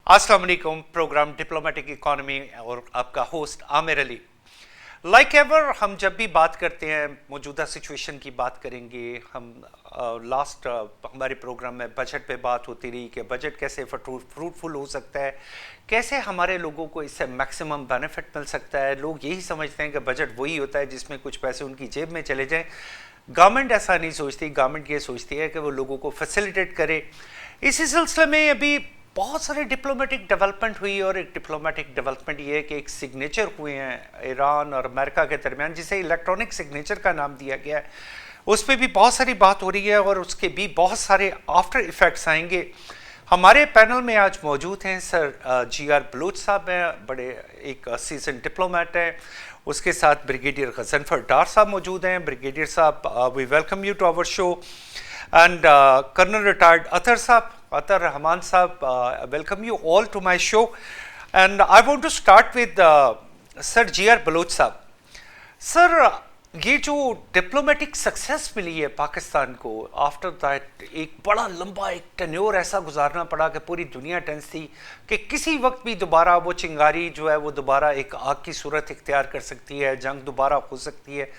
अस्सलाम वालेकुम। Programme diplomatic economy और आपका host Aamir Ali. Like ever हम जब भी बात करते हैं मौजूदा सिचुएशन की बात करेंगे। हम लास्ट हमारे प्रोग्राम में बजट पे बात होती रही कि बजट कैसे फ्रूटफुल हो सकता है, कैसे हमारे लोगों को इससे मैक्सिमम बेनिफिट मिल सकता है। लोग यही समझते हैं कि बजट वही होता है जिसमें कुछ पैसे उनकी जेब में चले जाएं। गवर्नमेंट ऐसा नहीं सोचती। गवर्नमेंट ये सोचती है कि वो लोगों को फैसिलिटेट करे। इसी सिलसिले में अभी बहुत सारे डिप्लोमेटिक डेवलपमेंट हुई और एक डिप्लोमेटिक डेवलपमेंट ये है कि एक सिग्नेचर हुए हैं ईरान और अमेरिका के दरमियान, जिसे इलेक्ट्रॉनिक सिग्नेचर का नाम दिया गया है। उस पर भी बहुत सारी बात हो रही है और उसके भी बहुत सारे आफ्टर इफ़ेक्ट्स आएंगे। हमारे पैनल में आज मौजूद हैं सर GR बलूच साहब हैं, बड़े एक सीजन डिप्लोमेट हैं। उसके साथ ब्रिगेडियर गजनफर डार साहब मौजूद हैं। ब्रिगेडियर साहब, we welcome you to our show. And colonel retired Athar साहब, अतर रहमान साहब, welcome you all to my show. And I want to start with sir GR Baloch साहब। सर, ये जो डिप्लोमेटिक सक्सेस मिली है पाकिस्तान को, आफ्टर दैट एक बड़ा लंबा एक टेन्योर ऐसा गुजारना पड़ा कि पूरी दुनिया टेंस थी कि किसी वक्त भी दोबारा वो चिंगारी जो है वो दोबारा एक आग की सूरत इख्तियार कर सकती है, जंग दोबारा हो सकती है।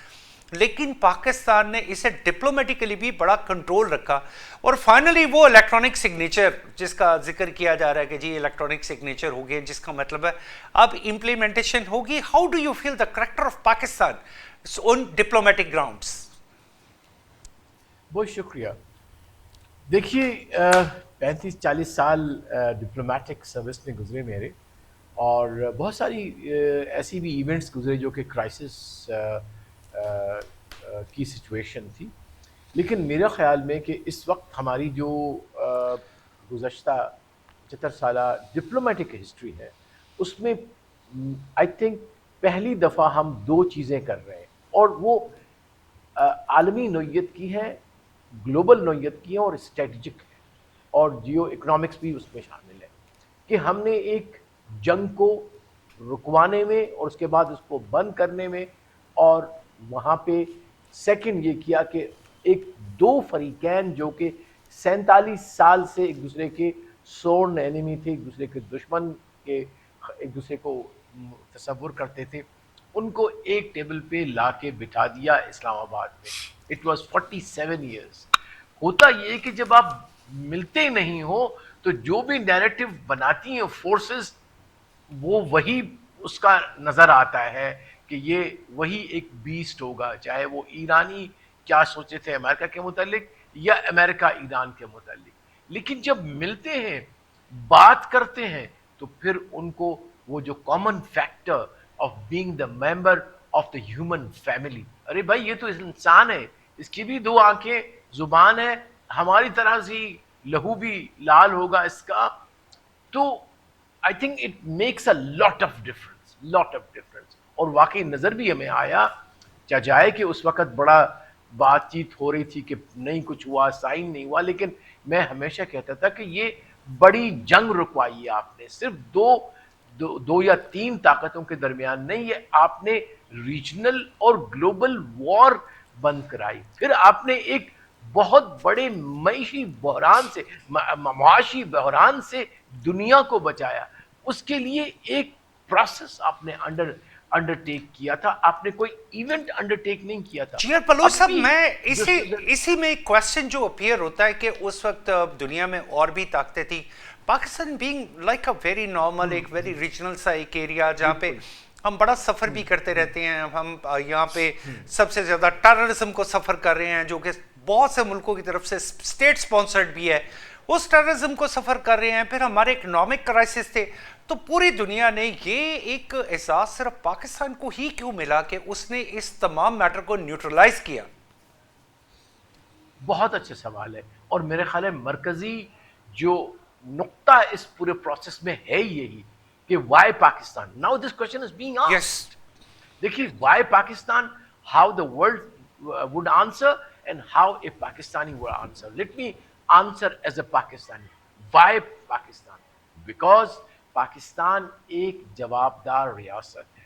लेकिन पाकिस्तान ने इसे डिप्लोमेटिकली भी बड़ा कंट्रोल रखा और फाइनली वो इलेक्ट्रॉनिक सिग्नेचर जिसका जिक्र किया जा रहा है कि जी इलेक्ट्रॉनिक सिग्नेचर हो गया, जिसका मतलब है अब इम्प्लीमेंटेशन होगी। How do you feel the character of Pakistan on diplomatic grounds? बहुत शुक्रिया। देखिए, 35-40 साल डिप्लोमेटिक सर्विस में गुजरे मेरे, और बहुत सारी ऐसी भी इवेंट्स गुजरे जो कि क्राइसिस की सिचुएशन थी। लेकिन मेरा ख्याल में कि इस वक्त हमारी जो गुज़श्ता 75 साल डिप्लोमेटिक हिस्ट्री है, उसमें आई थिंक पहली दफ़ा हम दो चीज़ें कर रहे हैं, और वो आलमी नोयत की है, ग्लोबल नोयत की है, और स्ट्रेटजिक है, और जियो इकोनॉमिक्स भी उसमें शामिल है। कि हमने एक जंग को रुकवाने में और उसके बाद उसको बंद करने में, और वहाँ पे सेकंड ये किया कि एक दो फरीकैन जो कि 47 साल से एक दूसरे के सोर्न एनिमी थे, एक दूसरे के दुश्मन के, एक दूसरे को तसव्वुर करते थे, उनको एक टेबल पे ला के बिठा दिया इस्लामाबाद में। It was 47 years. होता ये कि जब आप मिलते नहीं हो तो जो भी नैरेटिव बनाती हैं फोर्सेस, वो वही उसका नज़र आता है कि ये वही एक बीस्ट होगा, चाहे वो ईरानी क्या सोचे थे अमेरिका के मुतालिक या अमेरिका ईरान के मुतालिक। लेकिन जब मिलते हैं, बात करते हैं, तो फिर उनको वो जो common factor of being the member of the human family, अरे भाई ये तो इंसान है, इसकी भी दो आंखें, जुबान है, हमारी तरह से लहू भी लाल होगा इसका। तो I think it makes a lot of difference. और वाकई नज़र भी हमें आया, क्या जाए कि उस वक़्त बड़ा बातचीत हो रही थी कि नहीं कुछ हुआ, साइन नहीं हुआ, लेकिन मैं हमेशा कहता था कि ये बड़ी जंग रुकवाई है आपने, सिर्फ दो या तीन ताकतों के दरमियान नहीं, ये आपने रीजनल और ग्लोबल वॉर बंद कराई। फिर आपने एक बहुत बड़े मईशी बहरान से, मुआशी बहरान से दुनिया को बचाया। उसके लिए एक प्रोसेस आपने अंडरटेक किया था, आपने कोई इवेंट अंडरटेक नहीं किया था। GR बलूच साहब, मैं इसी में एक क्वेश्चन जो अपीयर होता है कि उस वक्त दुनिया में और भी ताकतें थी, Pakistan being like a very normal, एक वेरी रीजनल सा एक एरिया जहाँ पे हम बड़ा सफ़र भी करते रहते हैं। हम यहाँ पे सबसे ज़्यादा टेररिज्म को सफ़र कर रहे हैं, जो कि बहुत से मुल्कों की तरफ से स्टेट स्पॉन्सर्ड भी है। उस टेररिज्म को सफ़र कर रहे हैं, फिर हमारे इकोनॉमिक क्राइसिस थे। तो पूरी दुनिया ने ये एक एहसास सिर्फ पाकिस्तान को ही क्यों मिला कि उसने इस तमाम मैटर को न्यूट्रलाइज किया? बहुत अच्छा सवाल है, और मेरे ख्याल है मरकजी जो नुक्ता इस पूरे प्रोसेस में है यही कि why Pakistan. Now this question is being asked. देखिए, why Pakistan, how the world would answer and how a Pakistani would answer. Let me answer as a Pakistani. Why Pakistan? Because Pakistan एक जवाबदार रियासत है।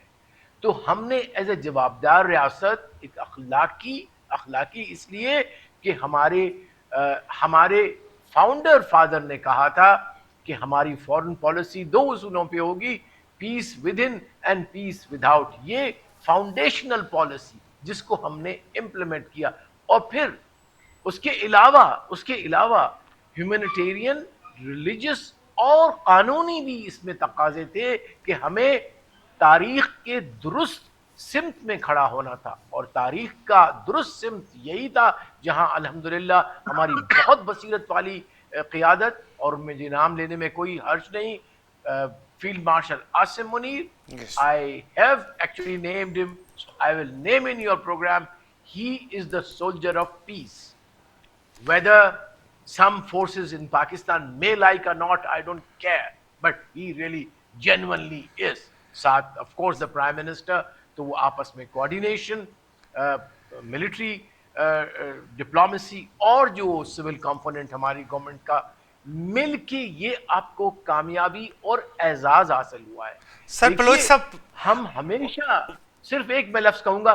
तो हमने एज ए जवाबदार रियासत एक अखलाकी इसलिए कि हमारे फाउंडर फादर ने कहा था کہ ہماری فورن پالیسی دو اصولوں پہ ہوگی, peace within and peace without. یہ فاؤنڈیشنل پالیسی جس کو ہم نے امپلیمنٹ کیا. اور پھر اس کے علاوہ ہیومینیٹیرین, ریلیجس اور قانونی بھی اس میں تقاضے تھے کہ ہمیں تاریخ کے درست سمت میں کھڑا ہونا تھا, اور تاریخ کا درست سمت یہی تھا جہاں الحمدللہ ہماری بہت بصیرت والی قیادت, اور مجھے نام لینے میں کوئی حرج نہیں, field marshal Asim Munir, Yes. I have actually named him, so I will name in your program, he is the soldier of peace. Whether some forces in Pakistan may like or not, I don't care, but he really genuinely is. ساتھ of course the Prime Minister, تو وہ آپس میں coordination, military diplomacy اور جو civil component ہماری government کا مل کے یہ آپ کو کامیابی اور اعزاز حاصل ہوا ہے. سر بلوچ صاحب, ہم ہمیشہ, صرف ایک میں لفظ کہوں گا,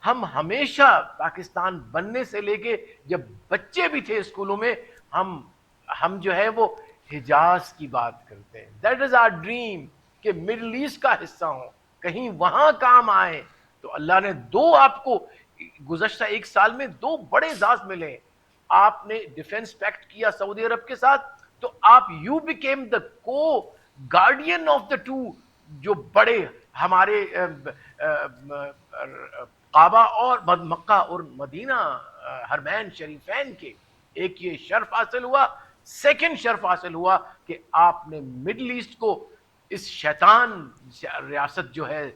ہم ہمیشہ پاکستان بننے سے لے کے جب بچے بھی تھے اسکولوں میں, ہم جو ہے وہ حجاز کی بات کرتے ہیں. دیٹ از آور ڈریم کہ مڈل ایسٹ کا حصہ ہوں, کہیں وہاں کام آئے. تو اللہ نے دو آپ کو گزشتہ ایک سال میں دو بڑے اعزاز ملے. آپ نے ڈیفنس پیکٹ کیا سعودی عرب کے ساتھ, تو آپ یو بیکیم دا کو گارڈین آف دا ٹو جو بڑے ہمارے کعبہ اور مکہ اور مدینہ حرمین شریفین کے. ایک یہ شرف حاصل ہوا, سیکنڈ شرف حاصل ہوا کہ آپ نے مڈل ایسٹ کو اس شیطان ریاست جو ہے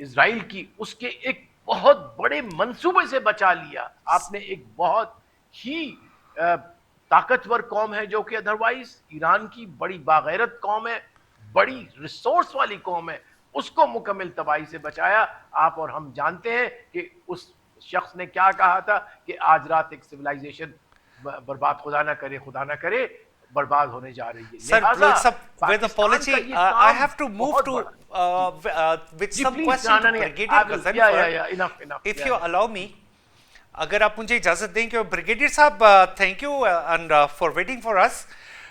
اسرائیل کی, اس کے ایک بہت بڑے منصوبے سے بچا لیا. آپ نے ایک بہت ہی طاقتور قوم ہے جو کہ ادروائز ایران کی بڑی باغیرت قوم ہے, بڑی ریسورس والی قوم ہے, اس کو مکمل تباہی سے بچایا. آپ اور ہم جانتے ہیں کہ اس شخص نے کیا کہا تھا کہ آج رات ایک سویلائزیشن برباد, خدا نہ کرے برباد ہونے جا رہی ہے. Sir, Blood sir, with apology, I have to move to with some question to Brigadier Ghazanfar. If you allow me, اگر آپ مجھے اجازت دیں کہ بریگیڈیئر صاحب, thank you and for waiting for us.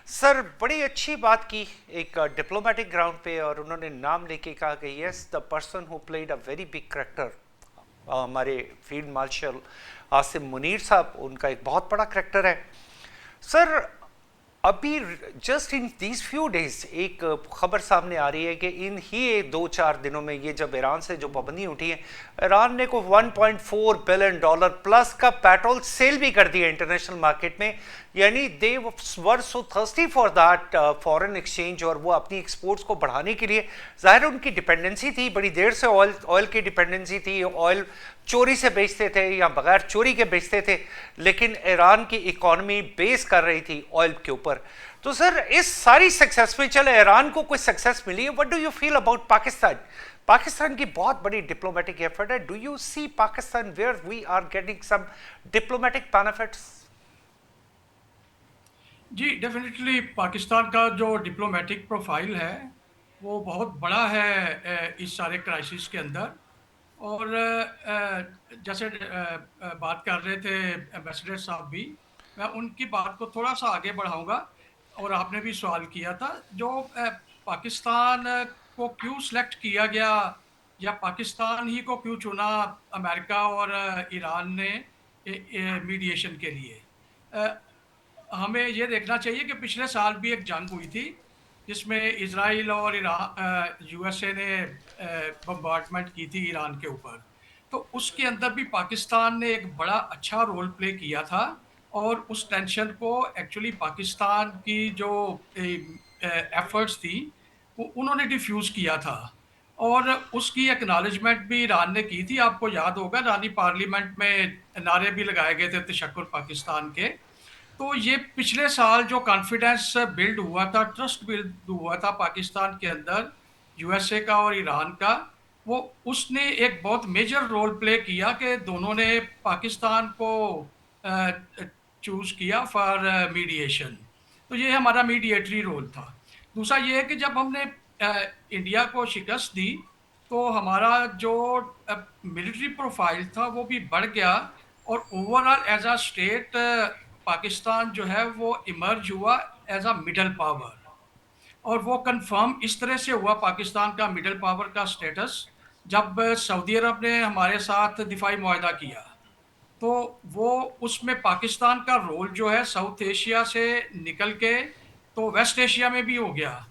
Sir بڑی اچھی بات کی ایک ڈپلومیٹک گراؤنڈ پہ, اور انہوں نے نام لے کے کہا کہ yes the person who played a very big character, ہمارے فیلڈ مارشل عاصم منیر صاحب, ان کا ایک بہت بڑا کریکٹر ہے. سر ابھی just in these few days ایک خبر سامنے آ رہی ہے کہ ان ہی 2-4 دنوں میں یہ جب ایران سے جو پابندی اٹھی ہے, ایران نے کوئی $1.4 بلین پلس کا پیٹرول سیل بھی کر دیا انٹرنیشنل مارکیٹ میں. یعنی they were so thirsty for that foreign exchange, اور وہ اپنی ایکسپورٹس کو بڑھانے کے لیے, ظاہر ان کی ڈپینڈنسی تھی بڑی دیر سے, آئل کی ڈپینڈنسی تھی, آئل چوری سے بیچتے تھے یا بغیر چوری کے بیچتے تھے, لیکن ایران کی اکانومی بیس کر رہی تھی آئل کے اوپر. تو سر اس ساری سکسیس میں چلے ایران کو کوئی سکسیس ملی ہے, what do you feel about Pakistan? Pakistan کی بہت بڑی ڈپلومیٹک ایفرٹ ہے. Do you see Pakistan where we are getting some diplomatic benefits? جی ڈیفینیٹلی پاکستان کا جو ڈپلومیٹک پروفائل ہے وہ بہت بڑا ہے اس سارے کرائسس کے اندر. اور جیسے بات کر رہے تھے ایمبیسڈر صاحب بھی, میں ان کی بات کو تھوڑا سا آگے بڑھاؤں گا. اور آپ نے بھی سوال کیا تھا جو پاکستان کو کیوں سلیکٹ کیا گیا, یا پاکستان ہی کو کیوں چنا امریکہ اور ایران نے میڈیشن کے لیے. ہمیں یہ دیکھنا چاہیے کہ پچھلے سال بھی ایک جنگ ہوئی تھی جس میں اسرائیل اور یو ایس اے نے بمبارڈمنٹ کی تھی ایران کے اوپر. تو اس کے اندر بھی پاکستان نے ایک بڑا اچھا رول پلے کیا تھا, اور اس ٹینشن کو ایکچولی پاکستان کی جو ایفرٹس تھی وہ انہوں نے ڈیفیوز کیا تھا, اور اس کی ایکنالجمنٹ بھی ایران نے کی تھی. آپ کو یاد ہوگا ایرانی پارلیمنٹ میں نعرے بھی لگائے گئے تھے تشکر پاکستان کے. تو یہ پچھلے سال جو کانفیڈنس بلڈ ہوا تھا, ٹرسٹ بلڈ ہوا تھا پاکستان کے اندر یو ایس اے کا اور ایران کا, وہ اس نے ایک بہت میجر رول پلے کیا کہ دونوں نے پاکستان کو چوز کیا فار میڈیشن. تو یہ ہمارا میڈیٹری رول تھا. دوسرا یہ ہے کہ جب ہم نے انڈیا کو شکست دی تو ہمارا جو ملٹری پروفائل تھا وہ بھی بڑھ گیا, اور over all as a state Pakistan جو ہے وہ ایمرج ہوا एज अ मिडल पावर, और वो कंफर्म इस तरह से हुआ पाकिस्तान का मिडल पावर का स्टेटस जब सऊदी अरब ने हमारे साथ दिफाई मुआहदा किया। तो वो उसमें पाकिस्तान का रोल जो है साउथ एशिया से निकल के तो वेस्ट एशिया में भी हो गया,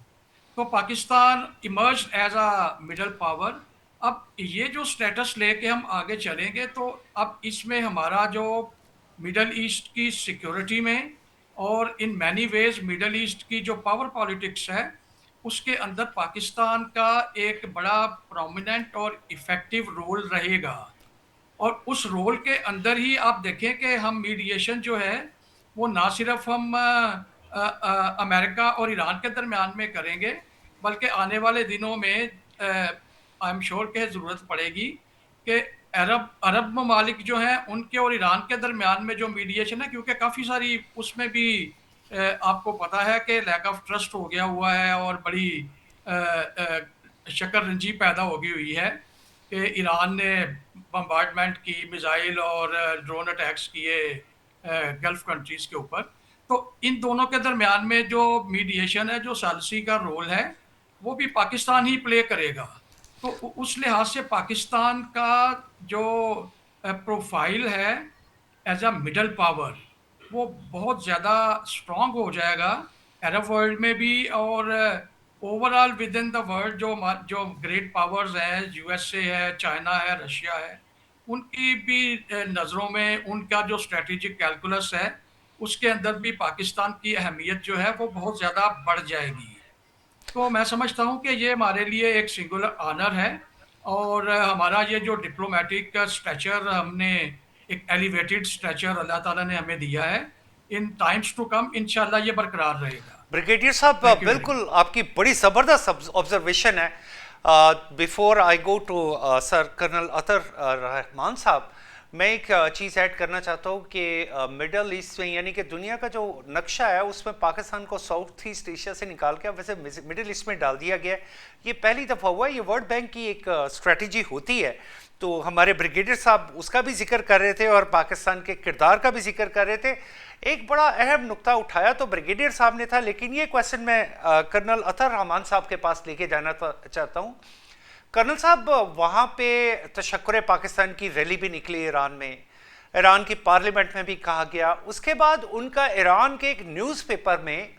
तो Pakistan emerge as a middle power. अब ये जो स्टेटस लेके हम आगे चलेंगे तो अब इसमें हमारा जो मिडल ईस्ट की सिक्योरिटी में और in many ways middle east की जो पावर पॉलिटिक्स है उसके अंदर पाकिस्तान का एक बड़ा प्रोमिनेंट और इफेक्टिव रोल रहेगा। और उस रोल के अंदर ही आप देखें कि हम मीडिएशन जो है वो ना सिर्फ हम अमेरिका और ईरान के दरमियान में करेंगे, बल्कि आने वाले दिनों में आई एम श्योर कि ज़रूरत पड़ेगी कि अरब अरब ममालिक जो हैं उनके और ईरान के दरमियान में जो मीडिएशन है, क्योंकि काफ़ी सारी उसमें भी आपको पता है कि लैक ऑफ ट्रस्ट हो गया हुआ है और बड़ी शक्कर रंजी पैदा हो गई हुई है कि ईरान ने बम्बार्डमेंट की, मिसाइल और ड्रोन अटैक्स किए गल्फ कंट्रीज के ऊपर। तो इन दोनों के दरमियान में जो मीडिएशन है, जो सालसी का रोल है, वो भी पाकिस्तान ही प्ले करेगा। तो उस लिहाज से पाकिस्तान का जो प्रोफाइल है एज अ मिडल पावर वो बहुत ज़्यादा स्ट्रॉन्ग हो जाएगा अरब वर्ल्ड में भी, और overall with in the world जो ग्रेट पावर्स हैं, यूएसए है, चाइना है, रशिया है, उनकी भी नज़रों में उनका जो स्ट्रेटेजिक कैलकुलस है उसके अंदर भी पाकिस्तान की अहमियत जो है वो बहुत ज़्यादा बढ़ जाएगी। तो मैं समझता हूँ कि ये हमारे लिए एक सिंगुलर ऑनर है, और हमारा ये जो डिप्लोमेटिक स्ट्रेचर हमने एक एलिवेटेड स्ट्रेचर अल्लाह ताला ने हमें दिया है, इन टाइम्स टू कम इंशाल्लाह ये बरकरार रहेगा। ब्रिगेडियर साहब, थैंक यू वेरी मच। बिल्कुल आपकी बड़ी ज़बरदस्त ऑब्जर्वेशन है। Before I go to sir colonel Athar Rehman साहब, मैं एक चीज़ ऐड करना चाहता हूँ कि मिडल ईस्ट में, यानी कि दुनिया का जो नक्शा है उसमें पाकिस्तान को साउथ ईस्ट एशिया से निकाल के वैसे मिडल ईस्ट में डाल दिया गया है। ये पहली दफ़ा हुआ है, ये वर्ल्ड बैंक की एक स्ट्रेटजी होती है। तो हमारे ब्रिगेडियर साहब उसका भी जिक्र कर रहे थे और पाकिस्तान के किरदार का भी जिक्र कर रहे थे। एक बड़ा अहम नुक्ता उठाया तो ब्रिगेडियर साहब ने था, लेकिन ये क्वेश्चन मैं कर्नल अतर रहमान साहब के पास लेके जाना चाहता हूँ। कर्नल साहब, वहाँ पे तशक्कुर पाकिस्तान की रैली भी निकली ईरान में, ईरान की पार्लियामेंट में भी कहा गया। उसके बाद उनका ईरान के एक न्यूज़पेपर में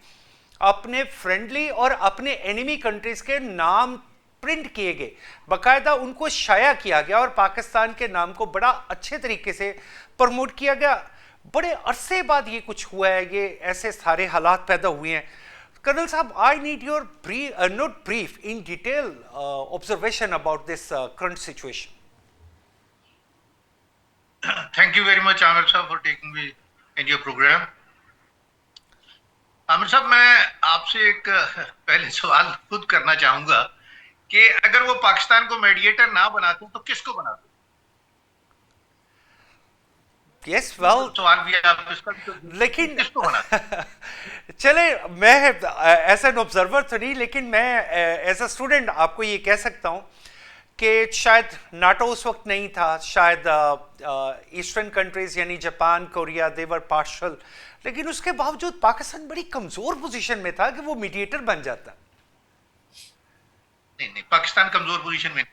अपने फ्रेंडली और अपने एनिमी कंट्रीज़ के नाम प्रिंट किए गए, बाकायदा उनको शाया किया गया और पाकिस्तान के नाम को बड़ा अच्छे तरीके से प्रमोट किया गया। बड़े अरसे बाद ये कुछ हुआ है, ये ऐसे सारे हालात पैदा हुए हैं। कर्नल साहब, I need your note brief in detail observation about this current situation. Thank you very much, Amir साहब, for taking me in your program. Aamir साहब, मैं आपसे एक पहले सवाल खुद करना चाहूंगा कि अगर वो पाकिस्तान को मीडिएटर ना बनाते तो किसको बनाते? यस, वेल, सवाल भी आप इसका लेकिन किसको बनाते? चले, मैं एज एन ऑब्जर्वर तो नहीं, लेकिन मैं एज अ स्टूडेंट आपको ये कह सकता हूँ कि शायद नाटो उस वक्त नहीं था, शायद ईस्टर्न कंट्रीज यानी जापान, कोरिया, देवर पार्शल, लेकिन उसके बावजूद पाकिस्तान बड़ी कमज़ोर पोजीशन में था कि वो मीडिएटर बन जाता। नहीं, पाकिस्तान कमजोर पोजीशन में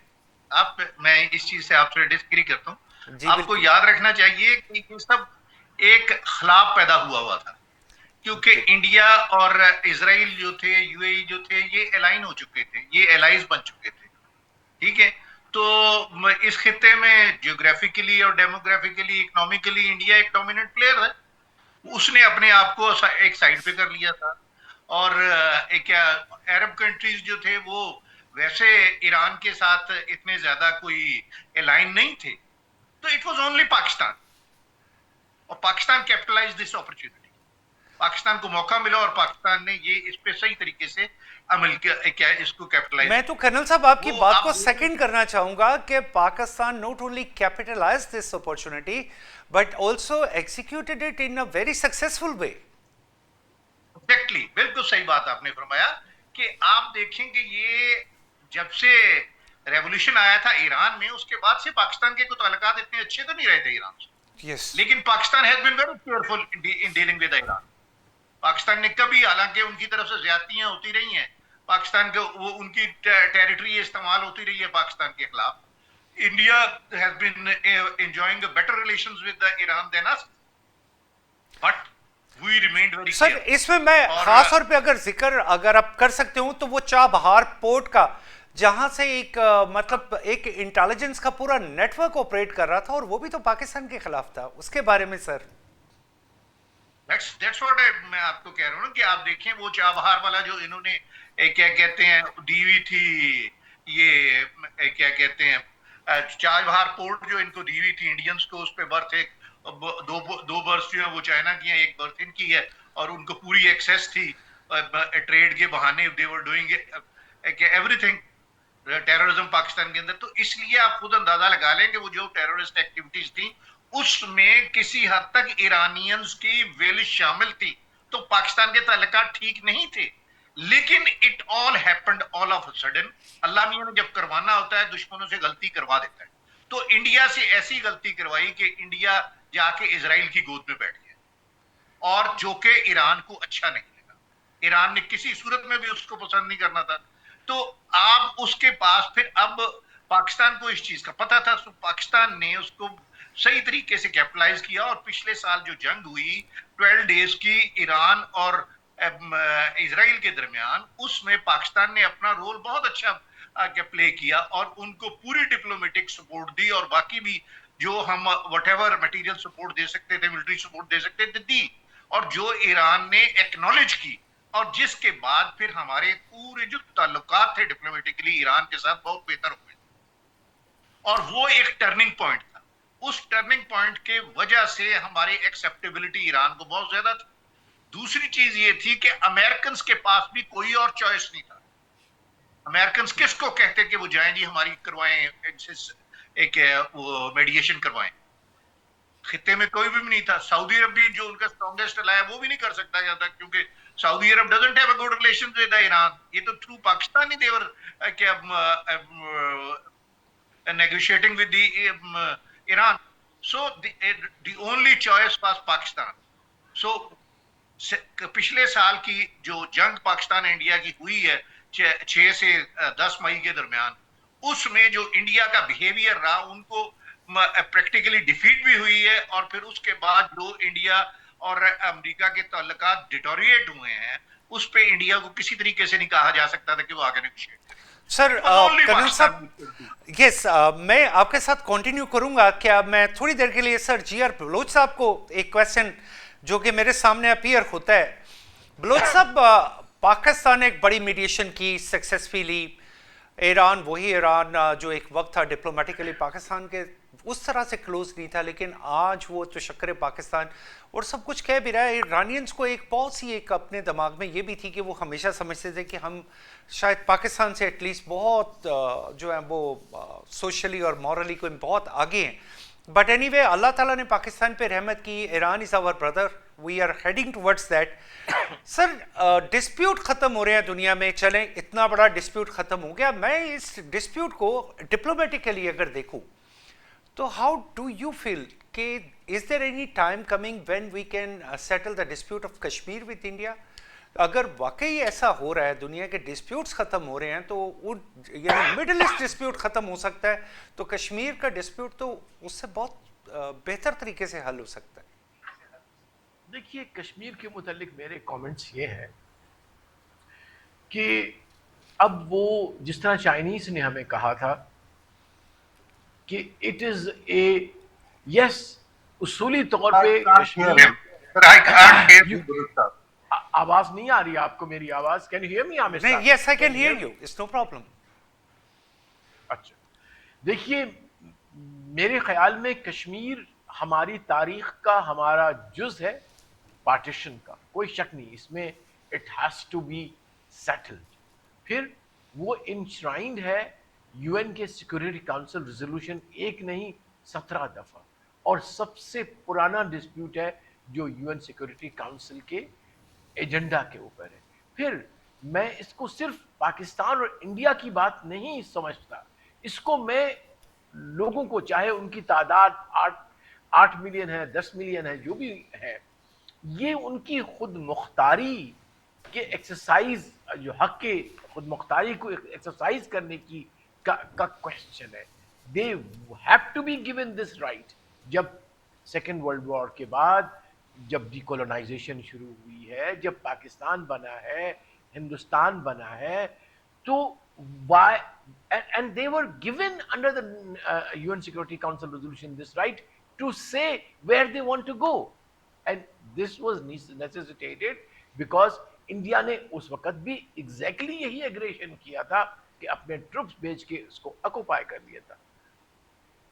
मैं इस चीज से आपसे डिसएग्री करता हूँ। आपको याद रखना चाहिए कि ये सब एक खिलाफ पैदा हुआ था, क्योंकि इंडिया और इजराइल जो थे, यूएई जो थे, ये अलाइन हो चुके थे, ये एलाइज बन चुके थे। ठीक है, तो इस खित्ते में जियोग्राफिकली और डेमोग्राफिकली, इकोनॉमिकली इंडिया एक डोमिनेंट प्लेयर है। उसने अपने आप को एक साइड पे कर लिया था, और क्या अरब कंट्रीज जो थे वो वैसे ईरान के साथ इतने ज्यादा कोई अलाइन नहीं थे। तो इट वाज ओनली पाकिस्तान, और Pakistan capitalize this opportunity. Pakistan को मौका मिला और पाकिस्तान ने ये इस पे सही तरीके से अमल किया, इसको कैपिटलाइज। मैं तो कर्नल साहब आपकी बात को सेकंड करना चाहूंगा कि Pakistan not only capitalize this opportunity but also executed it in a very successful way. Exactly, बिल्कुल सही बात आपने फरमाया कि आप देखेंगे ये जब से रेवोल्यूशन आया था ईरान में, उसके बाद से पाकिस्तान के ताल्लुकात इतने अच्छे तो नहीं रहे थे ईरान से। Yes. लेकिन Pakistan has been very careful in dealing with Iran. Pakistan ने कभी, हालांकि उनकी तरफ से ज्यादतियां होती रही हैं, पाकिस्तान के वो उनकी टेरिटरी इस्तेमाल होती रही है पाकिस्तान के खिलाफ, India has been enjoying better relations with Iran than us, but we remained very sir इसमें मैं खास तौर पे अगर जिक्र अगर आप कर सकते हो तो वो चाबहार पोर्ट का, जहां से एक मतलब एक इंटेलिजेंस का पूरा नेटवर्क ऑपरेट कर रहा था और वो भी तो पाकिस्तान के खिलाफ था, उसके बारे में सर। That's what मैं आपको कह रहा हूँ ना कि आप देखें वो चाबहार वाला जो इन्होंने क्या कहते हैं दी हुई थी, ये क्या कहते हैं चाबहार पोर्ट जो इनको दी हुई थी इंडियंस को, उस पे बर्थ एक दो बर्थ जो है वो चाइना की है, एक बर्थ इनकी है, और उनको पूरी एक्सेस थी ट्रेड के बहाने, they were doing everything terrorism Pakistan के अंदर। तो इसलिए आप खुद अंदाजा लगा लें कि वो जो टेररिस्ट एक्टिविटीज थी उसमें किसी हद तक ईरानियंस की वेल शामिल थी, तो पाकिस्तान के ताल्लुकात ठीक नहीं थे। लेकिन it all happened all of a sudden, Allah मियां ने जब करवाना होता है दुश्मनों से गलती करवा देता है। तो इंडिया से ऐसी गलती करवाई कि इंडिया जाके इजराइल की गोद में बैठ गया, और जो कि ईरान को अच्छा नहीं लगा, ईरान ने किसी सूरत में भी उसको पसंद नहीं करना था। तो आप उसके पास फिर अब पाकिस्तान को इस चीज का पता था, तो पाकिस्तान ने उसको सही तरीके से कैपिटलाइज किया, और पिछले साल जो जंग हुई 12 डेज की ईरान और इजराइल के दरमियान, उसमें पाकिस्तान ने अपना रोल बहुत अच्छा प्ले किया और उनको पूरी डिप्लोमेटिक सपोर्ट दी, और बाकी भी जो हम व्हाटएवर मटेरियल सपोर्ट दे सकते थे, मिलिट्री सपोर्ट दे सकते थे, दी, और जो ईरान ने एक्नॉलेज की, और जिसके बाद फिर हमारे पूरे जो ताल्लुकात थे डिप्लोमेटिकली ईरान के साथ बहुत बेहतर हो गए, और वो एक टर्निंग पॉइंट था। उस टर्निंग पॉइंट के वजह से हमारी एक्सेप्टेबिलिटी ईरान को बहुत ज्यादा थी। दूसरी चीज ये थी कि अमेरिकन के पास भी कोई और चॉइस नहीं था। अमेरिकन किसको कहते कि वो जाएं जी हमारी करवाएं, एक वो मेडिएशन करवाएं, खित्ते में कोई भी नहीं था। सऊदी अरब भी जो उनका स्ट्रॉन्गेस्ट अलाय है वो भी नहीं कर सकता ज्यादा, क्योंकि Saudi Arab doesn't have a good relation with Iran. ये तो थ्रू पाकिस्तान ही they're negotiating with the Iran. So the only choice was Pakistan. So पिछले साल की जो जंग पाकिस्तान इंडिया की हुई है 6 से 10 मई के दरमियान, उसमें जो इंडिया का बिहेवियर रहा, उनको प्रैक्टिकली डिफीट भी हुई है, और फिर उसके बाद जो इंडिया और अमेरिका के ताल्लुकात डिटोरिएट हुए हैं, उस पे इंडिया को किसी तरीके से नहीं कहा जा सकता था कि वो आगे नेगोशिएट करे। सर कर्नल साहब, यस मैं आपके साथ कंटिन्यू करूंगा। क्या मैं थोड़ी देर के लिए सर जी.आर. बलोच साहब को एक क्वेश्चन जो कि मेरे सामने अपीयर होता है। बलोच साहब, पाकिस्तान ने एक बड़ी मीडिएशन की सक्सेसफुली, ईरान वही ईरान जो एक वक्त था डिप्लोमेटिकली पाकिस्तान के उस तरह से क्लोज नहीं था, लेकिन आज वो तो शक्कर पाकिस्तान और सब कुछ कह भी रहा है। ईरानियंस को एक बहुत सी एक अपने दिमाग में ये भी थी कि वो हमेशा समझते थे कि हम शायद पाकिस्तान से एटलीस्ट बहुत जो है वो सोशली और मॉरली कोई बहुत आगे हैं। बट एनीवे अल्लाह ताला ने पाकिस्तान पे रहमत की, Iran is our brother, we are heading towards that. Sir dispute ख़त्म हो रहे हैं दुनिया में, चलें इतना बड़ा डिस्प्यूट ख़त्म हो गया। मैं इस डिस्प्यूट को डिप्लोमेटिकली अगर देखूँ तो हाउ डू यू फील कि is there any time coming when we can settle the dispute of Kashmir with India? अगर वाकई ऐसा हो रहा है, दुनिया के डिस्प्यूट्स ख़त्म हो रहे हैं, तो वो यानी मिडिल ईस्ट डिस्प्यूट ख़त्म हो सकता है, तो कश्मीर का डिस्प्यूट तो उससे बहुत बेहतर तरीके से हल हो सकता है। देखिए, कश्मीर के मुतालिक मेरे कमेंट्स ये हैं कि अब वो जिस तरह चाइनीज़ ने हमें कहा था कि इट इज़ ए यस, उसूली तौर पे कश्मीर। आवाज नहीं आ रही आपको मेरी आवाज? Can you hear me Aamir साहब? Yes I can hear you, it's no problem. अच्छा, देखिए, मेरे ख्याल में कश्मीर हमारी तारीख का हमारा जुज़ है, पार्टीशन का, कोई शक नहीं इसमें। It has to be settled. फिर वो इंश्राइंड है यूएन के सिक्योरिटी काउंसिल रेजोल्यूशन 1 नहीं 17 दफ़ा, और सबसे पुराना डिस्प्यूट है जो यूएन सिक्योरिटी काउंसिल के एजेंडा के ऊपर है। फिर मैं इसको सिर्फ पाकिस्तान और इंडिया की बात नहीं समझता, इसको मैं लोगों को, चाहे उनकी तादाद 8 मिलियन है, 10 मिलियन है, जो भी है, یہ ان کی خود مختاری کے ایکسرسائز، جو حق کے خود مختاری کو ایکسرسائز کرنے کی کا کوشچن ہے. They have to be given this right. جب سیکنڈ ورلڈ وار کے بعد جب ڈی کولونائزیشن شروع ہوئی ہے، جب پاکستان بنا ہے، ہندوستان بنا ہے، تو why and they were given under the UN Security Council resolution this right to say where they want to go, and this was necessitated because India نے اس وقت بھی ایگزیکٹلی یہی اگریشن کیا تھا کہ اپنے ٹروپس بھیج کے اس کو اکوپائی کر لیا تھا.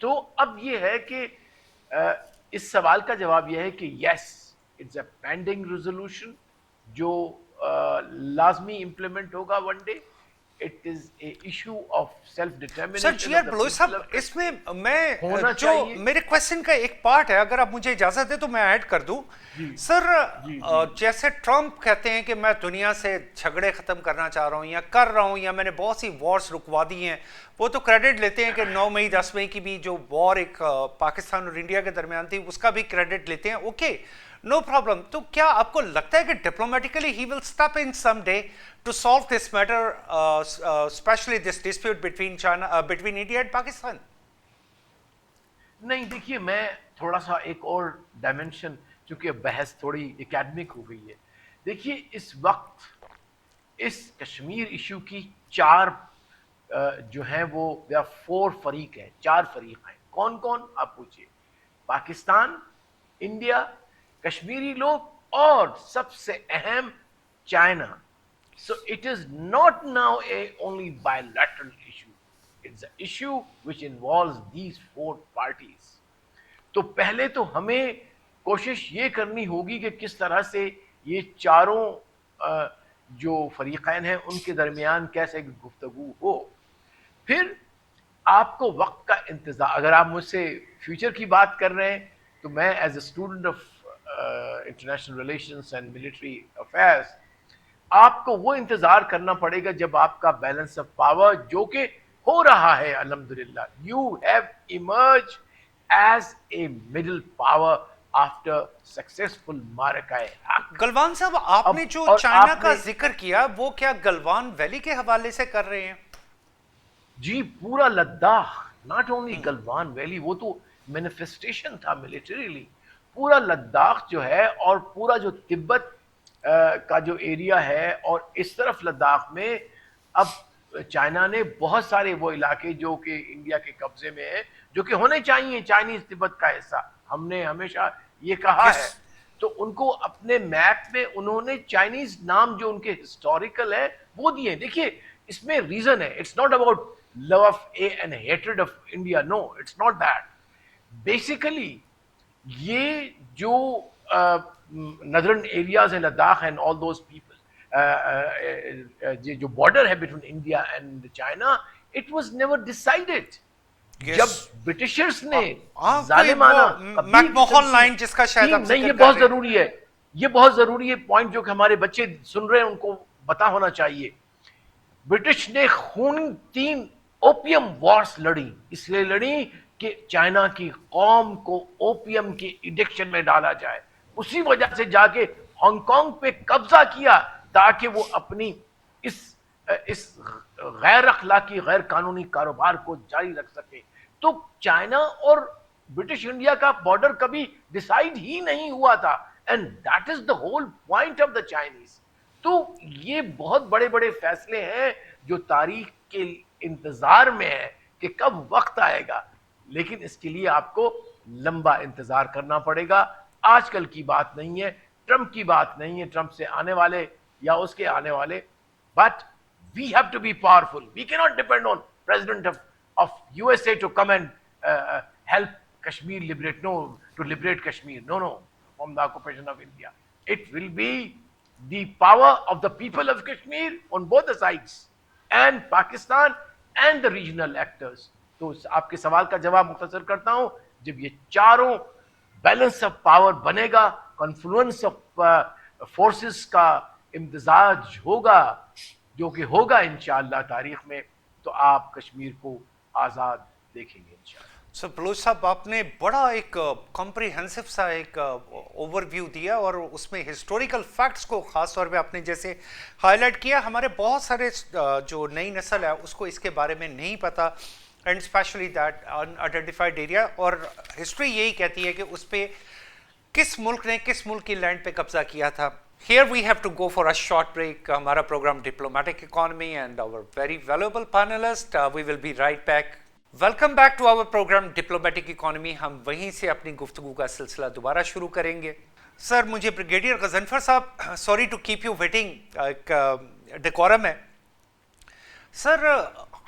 تو اب یہ ہے کہ اس سوال کا جواب یہ ہے کہ yes it's a pending resolution جو لازمی امپلیمنٹ ہوگا one day. It is a issue of self-determination. Sir G R Baloch صاحب، اس میں میں جو میرے کوشچن کا ایک پارٹ ہے، اگر آپ مجھے اجازت دیں تو میں ایڈ کر دوں. سر جیسے ٹرمپ کہتے ہیں کہ میں دنیا سے جھگڑے ختم کرنا چاہ رہا ہوں یا کر رہا ہوں، یا میں نے بہت سی وارز رکوا دی ہیں، وہ تو کریڈٹ لیتے ہیں کہ 9 مئی 10 مئی کی بھی جو وار ایک پاکستان اور انڈیا کے درمیان تھی اس کا بھی کریڈٹ لیتے ہیں. Okay no problem. تو کیا آپ کو لگتا ہے کہ diplomatically he will step in some day to solve this matter, especially this dispute between India and Pakistan? نہیں، دیکھیے میں تھوڑا سا ایک اور ڈائمینشن، چونکہ بحث تھوڑی اکیڈمک ہو گئی ہے. دیکھیے اس وقت اس کشمیر ایشو کی چار جو ہیں وہ 4 فریق ہیں، 4 فریق ہیں. کون کون آپ پوچھئے؟ پاکستان، انڈیا، کشمیری لوگ اور سب سے اہم China. So it is not now a only bilateral issue. It's an issue which involves these 4 parties. تو پہلے تو ہمیں کوشش یہ کرنی ہوگی کہ کس طرح سے یہ چاروں جو فریقین ہیں ان کے درمیان کیسے گفتگو ہو. پھر آپ کو وقت کا انتظار، اگر آپ مجھ سے فیوچر کی بات کر رہے ہیں تو میں as a student of international relations and military affairs, آپ کو وہ انتظار کرنا پڑے گا جب آپ کا بیلنس آف پاور، جو کہ ہو رہا ہے الحمدللہ، you have emerge as a middle power after successful معرکہ حق. گلوان صاحب، آپ نے جو چائنا کا ذکر کیا وہ کیا گلوان ویلی کے حوالے سے کر رہے ہیں؟ جی پورا Ladakh, not only Galwan valley, وہ تو مینیفیسٹیشن تھا ملیٹریلی. پورا لداخ جو ہے اور پورا جو تبت کا جو ایریا ہے، اور اس طرف لداخ میں اب چائنا نے بہت سارے وہ علاقے جو کہ انڈیا کے قبضے میں ہیں، جو کہ ہونے چاہیے چائنیز تبت کا حصہ، ہم نے ہمیشہ یہ کہا ہے. تو ان کو اپنے میپ میں انہوں نے چائنیز نام جو ان کے ہسٹوریکل ہے وہ دیے. دیکھیے اس میں ریزن ہے، it's not about love of a and hatred of India, no it's not that. Basically یہ جو northern areas in Ladakh and all those people, جو border ہے between India and China, it was never decided. جب Britishers نے ظالمانہ میکموہن line, جس کا شاید آپ نہیں، یہ بہت ضروری ہے، یہ بہت ضروری ہے پوائنٹ جو کہ ہمارے بچے سن رہے ہیں ان کو پتا ہونا چاہیے. برٹش نے خون 3 اوپیم وارز لڑی، اس لیے لڑی کہ چائنا کی قوم کو اوپیم کی ایڈکشن میں ڈالا جائے. اسی وجہ سے جا کے ہانگ کانگ پہ قبضہ کیا تاکہ وہ اپنی اس غیر اخلاقی غیر قانونی کاروبار کو جاری رکھ سکے. تو چائنا اور برٹش انڈیا کا بارڈر کبھی ڈیسائیڈ ہی نہیں ہوا تھا، and that is the whole point of the Chinese. تو یہ بہت بڑے بڑے فیصلے ہیں جو تاریخ کے انتظار میں ہیں کہ کب وقت آئے گا، لیکن اس کے لیے آپ کو لمبا انتظار کرنا پڑے گا. آج کل کی بات نہیں ہے، ٹرمپ کی بات نہیں ہے، ٹرمپ سے آنے والے یا اس کے آنے والے. But we have to be powerful. We can not depend on president of USA to come and help Kashmir liberate, no to liberate Kashmir, no from the occupation of India. It will be the power of the people of Kashmir on both the sides, and Pakistan and the regional actors. تو آپ کے سوال کا جواب مختصر کرتا ہوں، جب یہ چاروں بیلنس آف پاور بنے گا، کنفلوئنس آف فورسز کا امتزاج ہوگا، جو کہ ہوگا انشاءاللہ تاریخ میں، تو آپ کشمیر کو آزاد دیکھیں گے انشاءاللہ. सर बलोच साहब, आपने बड़ा एक कॉम्प्रिहेंसिव सा एक ओवरव्यू दिया और उसमें हिस्टोरिकल फैक्ट्स को ख़ास तौर पे आपने जैसे हाईलाइट किया. हमारे बहुत सारे जो नई नस्ल है उसको इसके बारे में नहीं पता, and specially that unidentified area. और हिस्ट्री यही कहती है कि उस पर किस मुल्क ने किस मुल्क की लैंड पे कब्जा किया था. Here we have to go for a short break. हमारा program diplomatic economy and our very valuable panelist, we will be right back. Welcome back to our program diplomatic economy. हम वहीं से अपनी गुफ्तगू का सिलसिला दोबारा शुरू करेंगे. सर, मुझे ब्रिगेडियर गजनफर साहब, sorry to keep you waiting, एक डेकोरम है. सर,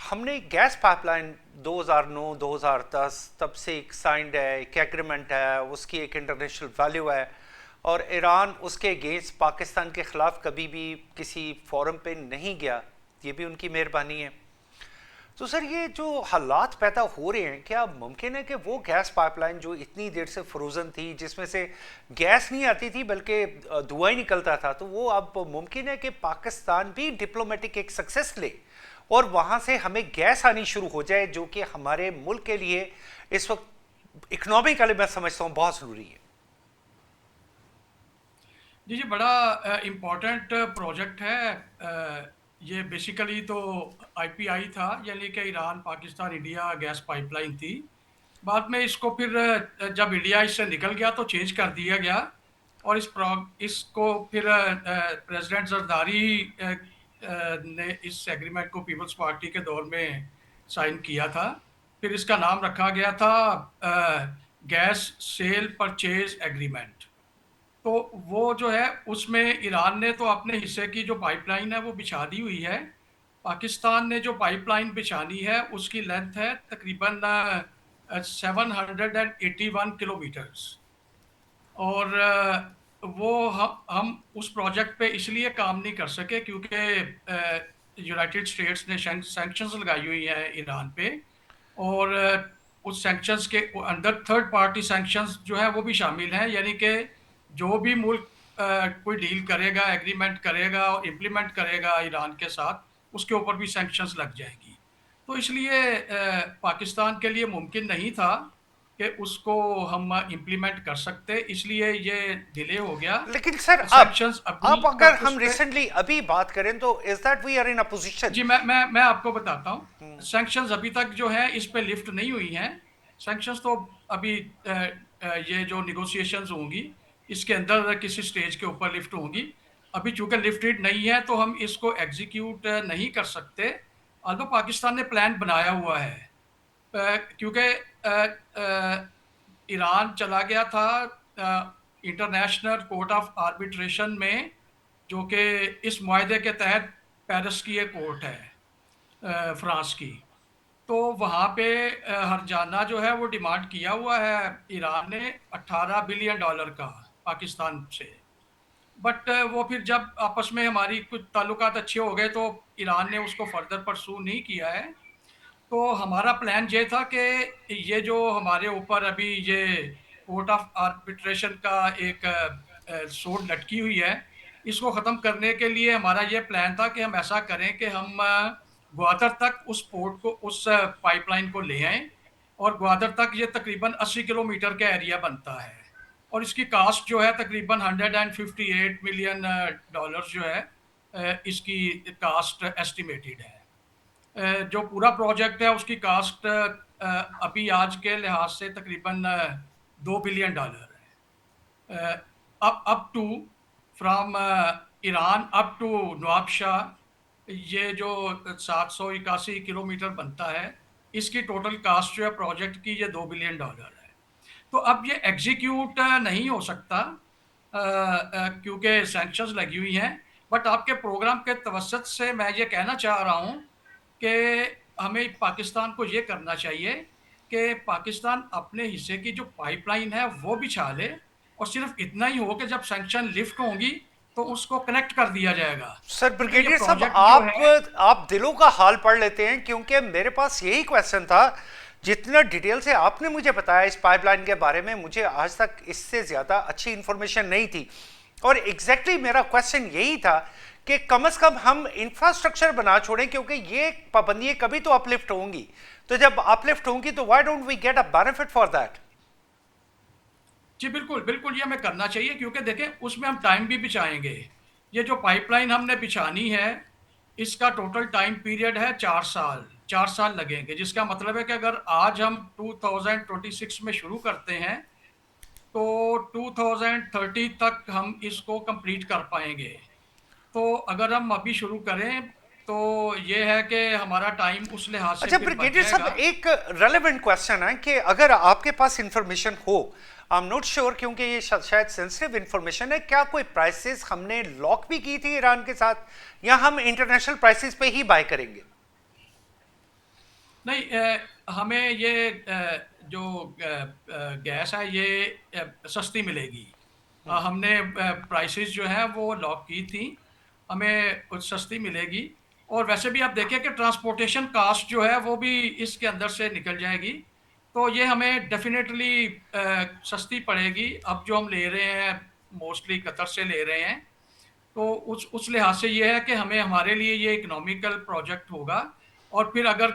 हमने गैस पाइपलाइन 2009-2010 तब से एक साइंड है, एक एग्रीमेंट है, उसकी एक इंटरनेशनल वैल्यू है, और ईरान उसके अगेंस्ट पाकिस्तान के ख़िलाफ़ कभी भी किसी फोरम पे नहीं गया. ये भी उनकी मेहरबानी है. तो सर, ये जो हालात पैदा हो रहे हैं, क्या मुमकिन है कि वो गैस पाइपलाइन जो इतनी देर से फ्रोज़न थी, जिसमें से गैस नहीं आती थी बल्कि धुआं ही निकलता था, तो वो अब मुमकिन है कि पाकिस्तान भी डिप्लोमेटिक एक सक्सेस ले और वहाँ से हमें गैस आनी शुरू हो जाए, जो कि हमारे मुल्क के लिए इस वक्त इकनॉमिकली मैं समझता हूँ बहुत ज़रूरी है. जी, बड़ा इम्पोर्टेंट प्रोजेक्ट है. ये बेसिकली तो आईपीआई था, यानी कि Iran Pakistan India gas pipeline थी. बाद में इसको फिर जब इंडिया इससे निकल गया तो चेंज कर दिया गया, और इसको फिर प्रेसिडेंट जरदारी ने इस एग्रीमेंट को पीपल्स पार्टी के दौर में साइन किया था. फिर इसका नाम रखा गया था गैस सेल परचेज एग्रीमेंट. तो वो जो है उसमें ईरान ने तो अपने हिस्से की जो पाइपलाइन है वो बिछा दी हुई है. पाकिस्तान ने जो पाइपलाइन बिछानी है उसकी लेंथ है तकरीबन 781 किलोमीटर्स. और वो हम उस प्रोजेक्ट पे इसलिए काम नहीं कर सके क्योंकि यूनाइटेड स्टेट्स ने सैंक्शंस लगाई हुई हैं ईरान पे, और उस सैंक्शंस के अंदर थर्ड पार्टी सैंक्शंस जो है वो भी शामिल हैं, यानी कि जो भी मुल्क कोई डील करेगा, एग्रीमेंट करेगा और इम्प्लीमेंट करेगा ईरान के साथ, उसके ऊपर भी सैंक्शंस लग जाएगी. तो इसलिए पाकिस्तान के लिए मुमकिन नहीं था कि उसको हम इम्प्लीमेंट कर सकते, इसलिए ये डिले हो गया. लेकिन सर, अब अगर हम रिसेंटली अभी बात करें तो is that we are in a position. जी, मैं आपको बताता हूँ. सैंक्शंस अभी तक जो है इस पे लिफ्ट नहीं हुई हैं. सैंक्शंस तो अभी ये जो निगोशिएशंस होंगी इसके अंदर किसी स्टेज के ऊपर लिफ्ट होंगी. अभी चूंकि लिफ्टेड नहीं है तो हम इसको एग्जीक्यूट नहीं कर सकते. अल्बत्ता पाकिस्तान ने प्लान बनाया हुआ है, क्योंकि ईरान चला गया था इंटरनेशनल कोर्ट ऑफ आर्बिट्रेशन में, जो कि इस मुआहदे के तहत पेरिस की एक कोर्ट है फ्रांस की. तो वहाँ पे हर्जाना जो है वो डिमांड किया हुआ है ईरान ने $18 बिलियन का पाकिस्तान से. बट वो फिर जब आपस में हमारी कुछ ताल्लुकात अच्छे हो गए तो ईरान ने उसको फर्दर परसू नहीं किया है. तो हमारा प्लान ये था कि ये जो हमारे ऊपर अभी ये कोर्ट ऑफ आर्बिट्रेशन का एक सोड लटकी हुई है, इसको ख़त्म करने के लिए हमारा ये प्लान था कि हम ऐसा करें कि हम ग्वादर तक उस पोर्ट को, उस पाइपलाइन को ले आएँ, और ग्वादर तक ये तकरीबन 80 किलोमीटर का एरिया बनता है, और इसकी कास्ट जो है तकरीबन $158 मिलियन जो है इसकी कास्ट एस्टिमेटेड है. जो पूरा प्रोजेक्ट है उसकी कास्ट अभी आज के लिहाज से तकरीबन $2 बिलियन है. Up to from Iran up to Nawabshah, ये जो 781 किलोमीटर बनता है, इसकी टोटल कास्ट जो है प्रोजेक्ट की ये $2 बिलियन है. तो अब ये एग्जीक्यूट नहीं हो सकता क्योंकि सैंक्शंस लगी हुई हैं. बट आपके प्रोग्राम के तवसत से मैं ये कहना चाह रहा हूँ कि हमें पाकिस्तान को ये करना चाहिए कि पाकिस्तान अपने हिस्से की जो पाइपलाइन है वो बिछा ले, और सिर्फ इतना ही हो कि जब सैंक्शन लिफ्ट होंगी तो उसको कनेक्ट कर दिया जाएगा. सर ब्रिगेडियर साहब, आप दिलों का हाल पढ़ लेते हैं, क्योंकि मेरे पास यही क्वेश्चन था. जितना डिटेल से आपने मुझे बताया इस पाइपलाइन के बारे में, मुझे आज तक इससे ज़्यादा अच्छी इन्फॉर्मेशन नहीं थी. और एग्जैक्टली मेरा क्वेश्चन यही था کہ کم از کم ہم انفراسٹرکچر بنا چھوڑیں, کیونکہ یہ پابندیاں کبھی تو اپ لفٹ ہوں گی, تو جب اپ لفٹ ہوں گی تو why don't we get a benefit for that? جی بالکل بالکل, یہ ہمیں کرنا چاہیے, کیونکہ دیکھیں اس میں ہم ٹائم بھی بچائیں گے. یہ جو پائپ لائن ہم نے بچھانی ہے اس کا ٹوٹل ٹائم پیریڈ ہے 4 سال, 4 سال لگیں گے, جس کا مطلب ہے کہ اگر آج ہم 2026 میں شروع کرتے ہیں تو 2030 تک ہم اس کو کمپلیٹ کر پائیں گے. تو اگر ہم ابھی شروع کریں تو یہ ہے کہ ہمارا ٹائم اس لحاظ سے اچھا پھر بچ بریگیڈیئر جائے صاحب, گا. ایک ریلیونٹ کویسچن ہے کہ اگر آپ کے پاس انفارمیشن ہو, آئی ایم نوٹ شیور کیونکہ یہ شاید سینسٹیو انفارمیشن ہے, کیا کوئی پرائسز ہم نے لاک بھی کی تھی ایران کے ساتھ, یا ہم انٹرنیشنل پرائسز پہ ہی بائی کریں گے؟ نہیں, ہمیں یہ جو گیس ہے یہ سستی ملے گی. ہم نے پرائسز جو ہیں وہ لاک کی تھیں, ہمیں کچھ سستی ملے گی. اور ویسے بھی آپ دیکھیں کہ ٹرانسپورٹیشن کاسٹ جو ہے وہ بھی اس کے اندر سے نکل جائے گی, تو یہ ہمیں ڈیفینیٹلی سستی پڑے گی. اب جو ہم لے رہے ہیں موسٹلی قطر سے لے رہے ہیں, تو اس لحاظ سے یہ ہے کہ ہمارے لیے یہ اکنامیکل پروجیکٹ ہوگا. اور پھر اگر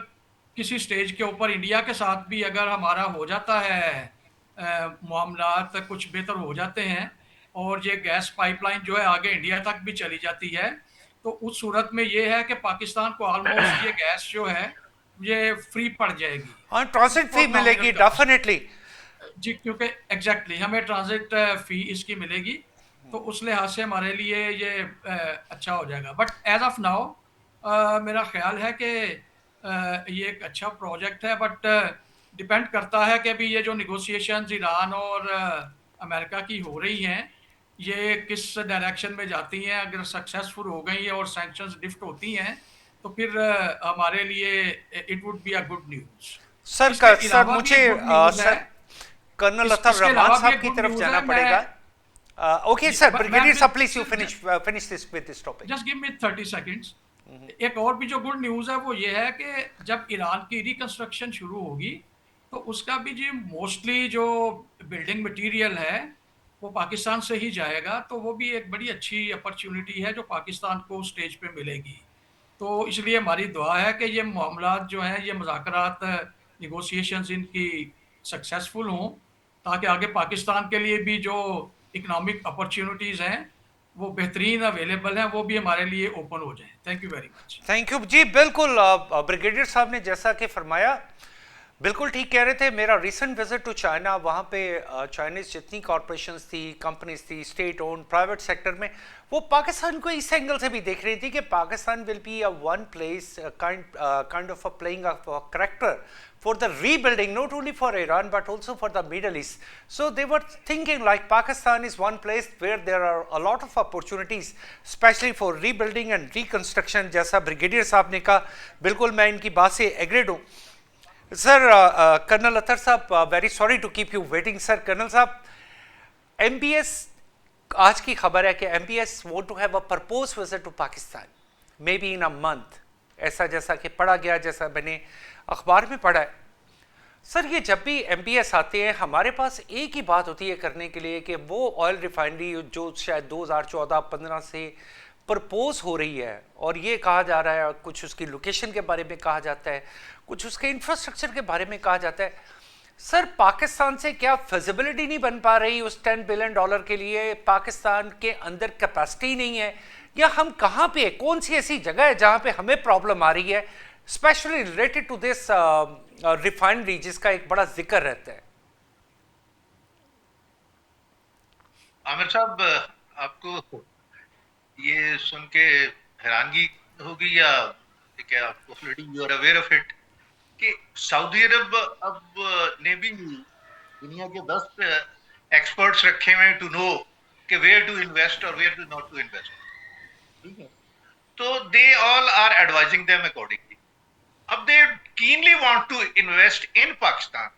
کسی سٹیج کے اوپر انڈیا کے ساتھ بھی اگر ہمارا ہو جاتا ہے, معاملات کچھ بہتر ہو جاتے ہیں اور یہ گیس پائپ لائن جو ہے آگے انڈیا تک بھی چلی جاتی ہے, تو اس صورت میں یہ ہے کہ پاکستان کو آلموسٹ یہ گیس جو ہے یہ فری پڑ جائے گی ہاں, ٹرانزٹ فی فار ملے نامنل گی کاسٹ. ڈیفینیٹلی. جی کیونکہ ایگزیکٹلی ہمیں ٹرانزٹ فی اس کی ملے گی, تو اس لحاظ سے ہمارے لیے یہ اچھا ہو جائے گا. بٹ ایز آف ناؤ میرا خیال ہے کہ یہ ایک اچھا پروجیکٹ ہے, بٹ ڈپینڈ کرتا ہے کہ ابھی یہ جو نیگوسیشنز ایران اور امریکہ کی ہو رہی ہیں یہ کس ڈائریکشن میں جاتی ہیں. اگر سکسیسفل ہو گئی ہیں اور سینکشنز لفٹ ہوتی ہیں تو پھر ہمارے لیے it would be a good news. اس کے سر علاوہ بھی مجھے ایک گڈ نیوز سر ہے, کرنل اطہر اس کے رحمان علاوہ بھی صاحب ایک کی گڈ طرف نیوز جانا ہے. پڑے گا. اوکے سر, بریگیڈیئر صاحب please you finish this with this topic. Just give me 30 seconds. ایک اور بھی جو گڈ نیوز ہے وہ یہ ہے کہ جب ایران کی ریکنسٹرکشن شروع ہوگی تو اس کا بھی جی موسٹلی جو بلڈنگ مٹیریل ہے وہ پاکستان سے ہی جائے گا, تو وہ بھی ایک بڑی اچھی اپرچونٹی ہے جو پاکستان کو اسٹیج پہ ملے گی. تو اس لیے ہماری دعا ہے کہ یہ معاملات جو ہیں یہ مذاکرات نیگوسیشنز ان کی سکسیسفل ہوں, تاکہ آگے پاکستان کے لیے بھی جو اکنامک اپرچونٹیز ہیں وہ بہترین اویلیبل ہیں, وہ بھی ہمارے لیے اوپن ہو جائیں. Thank you very much. Thank you جی. بالکل بریگیڈیئر صاحب نے جیسا کہ فرمایا بالکل ٹھیک کہہ رہے تھے. میرا ریسنٹ وزٹ ٹو چائنا, وہاں پہ چائنیز جتنی کارپوریشنز تھی, کمپنیز تھی, اسٹیٹ اون پرائیویٹ سیکٹر میں, وہ پاکستان کو اس اینگل سے بھی دیکھ رہی تھی کہ Pakistan will be a one place kind of a playing of character for the rebuilding, not only for Iran but also for the Middle East. So they were thinking like Pakistan is one place where there are a lot of opportunities, especially for rebuilding and reconstruction. جیسا brigadier صاحب نے کہا, بالکل میں ان کی بات سے agreed ہوں. سر کرنل اطہر صاحب, very sorry to keep you waiting. Sir colonel صاحب, ایم بی ایس آج کی خبر ہے کہ M B S want to have a purpose visit to Pakistan may be in a month, ایسا جیسا کہ پڑھا گیا, جیسا میں نے اخبار میں پڑھا ہے. سر یہ جب بھی ایم بی ایس آتے ہیں ہمارے پاس ایک ہی بات ہوتی ہے کرنے کے لیے کہ وہ آئل ریفائنری جو شاید 2014-15 سے پرپوز ہو رہی ہے, اور یہ کہا جا رہا ہے, کچھ اس کی لوکیشن کے بارے میں کہا جاتا ہے, کچھ اس کے انفراسٹرکچر کے بارے میں کہا جاتا ہے. سر پاکستان سے کیا فیزیبلٹی نہیں بن پا رہی اس $10 بلین کے لیے؟ پاکستان کے اندر کیپیسٹی نہیں ہے, یا ہم کہاں پہ, کون سی ایسی جگہ ہے جہاں پہ ہمیں پرابلم آ رہی ہے especially related to this refinery جس کا ایک بڑا ذکر رہتا ہے؟ عامر صاحب, آپ کو یہ سن کے حیرانگی ہوگی یا کہ آپ کو already you are aware of it کہ سعودی عرب اب نے بھی دنیا کے 10 ایکسپرٹس رکھے ہوئے ٹو نو کہ ویئر ٹو انویسٹ اور where to not to invest. ٹھیک ہے, تو they all are advising them accordingly. اب they keenly want to invest in Pakistan.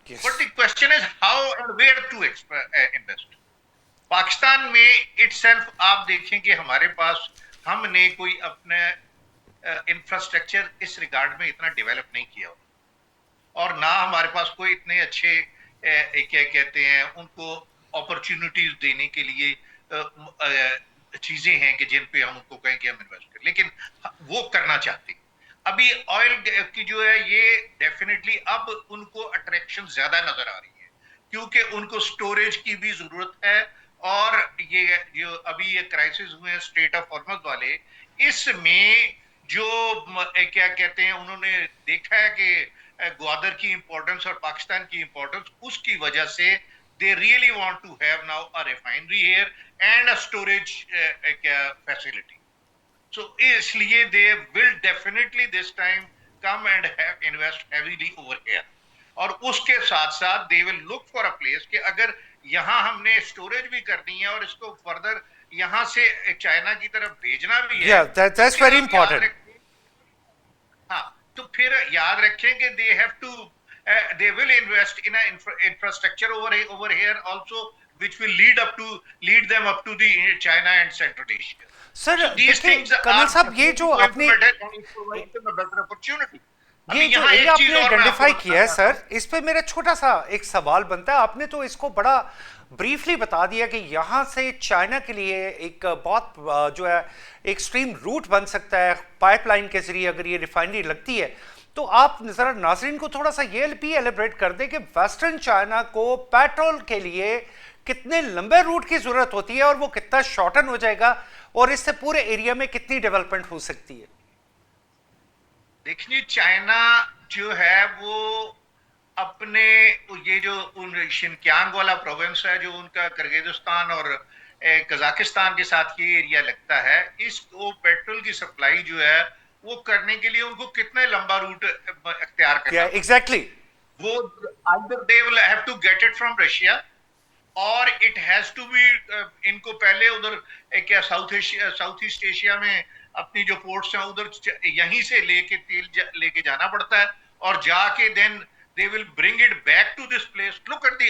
Yes. But the question is how and where to invest. Pakistan میں itself آپ دیکھیں کہ ہمارے پاس ہم نے کوئی اپنے انفراسٹرکچر اس ریگارڈ میں اتنا ڈیولپ نہیں کیا, اور نہ ہمارے پاس کوئی اتنے اچھے کیا کہتے ہیں ان کو اپرچونٹیز دینے کے لیے चीजें हैं कि जिन पे हम उनको कहें कि हम इन्वेस्ट करें, लेकिन वो करना चाहते हैं। अभी ऑयल की जो है ये डेफिनेटली अब उनको अट्रैक्शन ज्यादा नजर आ रही है, क्योंकि उनको स्टोरेज की भी जरूरत है। और ये जो अभी ये क्राइसिस हुए हैं स्ट्रेट ऑफ हॉर्मज वाले, इसमें जो क्या कहते हैं, उन्होंने देखा है कि ग्वादर की इंपॉर्टेंस और पाकिस्तान की इंपॉर्टेंस, उसकी वजह से they really want to have now a refinery here and a storage facility. So इसलिए they will definitely this time come and have invest heavily over here. और उसके साथ साथ they will look for a place कि अगर यहाँ हमने storage भी करनी है और इसको फर्दर यहाँ से चाइना की तरफ भेजना भी है, Yeah, that's very important. हाँ, तो फिर याद रखें कि they have to they will invest in a infrastructure over here also, which will lead them up to the China and Central Asia. Sir, देखिए कर्नल साहब, ये जो आपने ये जो एरिया आपने आइडेंटिफाई किया है सर, इस पे मेरा छोटा सा एक सवाल बनता है। आपने तो इसको बड़ा ब्रीफली बता दिया कि यहाँ से चाइना के लिए एक बहुत जो है एक स्ट्रीम रूट बन सकता है पाइपलाइन के जरिए अगर ये रिफाइनरी लगती है। तो आप जरा नाजरीन को थोड़ा सा ये भी एलिब्रेट कर दें कि वेस्टर्न चाइना को पेट्रोल के लिए कितने लंबे रूट की जरूरत होती है और वो कितना शॉर्टन हो जाएगा और इससे पूरे एरिया में कितनी डेवलपमेंट हो सकती है। देखिए, चाइना जो है वो अपने ये जो शिनकियांग वाला प्रोविंस है, जो उनका किर्गिस्तान और कजाकिस्तान के साथ ये एरिया लगता है, इसको पेट्रोल की सप्लाई जो है वो करने के लिए उनको कितने लंबा रूट अख्तियार करना है। एग्जैक्टली, वो either they will have to get it from Russia और it has to be इनको पहले उधर क्या साउथ ईस्ट एशिया में अपनी जो पोर्ट्स हैं उधर यहीं से लेके तेल लेके जाना पड़ता है और जाके then they will bring it back to this place. Look at the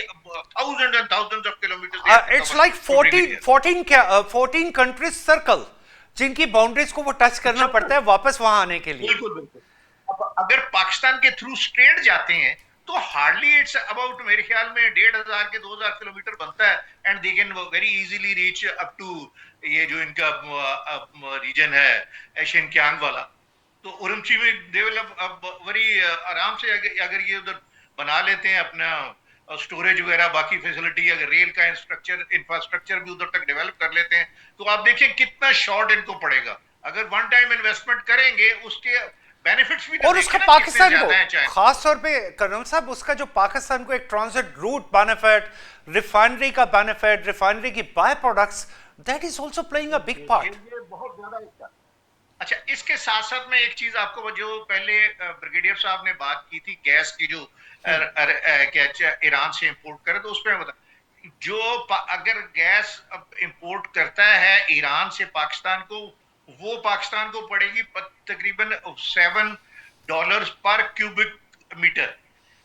thousands and thousands of kilometers. It's like 14 countries circle जिनकी बाउंड्रीज को वो टच करना पड़ता है वापस वहां आने के लिए। बिल्कुल बिल्कुल। अब अगर पाकिस्तान के थ्रू स्ट्रेट जाते हैं तो हार्डली इट्स अबाउट, मेरे ख्याल में 1500 के 2000 किलोमीटर बनता है and they can very easily reach up to ये जो इनका रीजन है शिनकियांग वाला। तो उरमची में दे विल वेरी आराम से अगर ये उधर बना लेते हैं अपना स्टोरेज वगैरह बाकी फैसिलिटी, अगर रेल का इंफ्रास्ट्रक्चर भी उधर तक डेवलप कर लेते हैं तो आप देखिए कितना शॉर्ट इनको पड़ेगा। अगर वन टाइम इन्वेस्टमेंट करेंगे उसके बेनिफिट्स भी और उसका पाकिस्तान को खास तौर पे कर्नल साहब, उसका जो पाकिस्तान को एक ट्रांजिट रूट बेनिफिट, रिफाइनरी का बेनिफिट, रिफाइनरी की by products, that is also playing a big part. बहुत ज्यादा। अच्छा, इसके साथ साथ मैं एक चीज आपको, जो पहले ब्रिगेडियर साहब ने बात की थी गैस की, जो क्या ईरान से इंपोर्ट करे, तो उस पर बता, जो अगर गैस इंपोर्ट करता है ईरान से पाकिस्तान को, वो पाकिस्तान को पड़ेगी तकरीबन $7 पर क्यूबिक मीटर,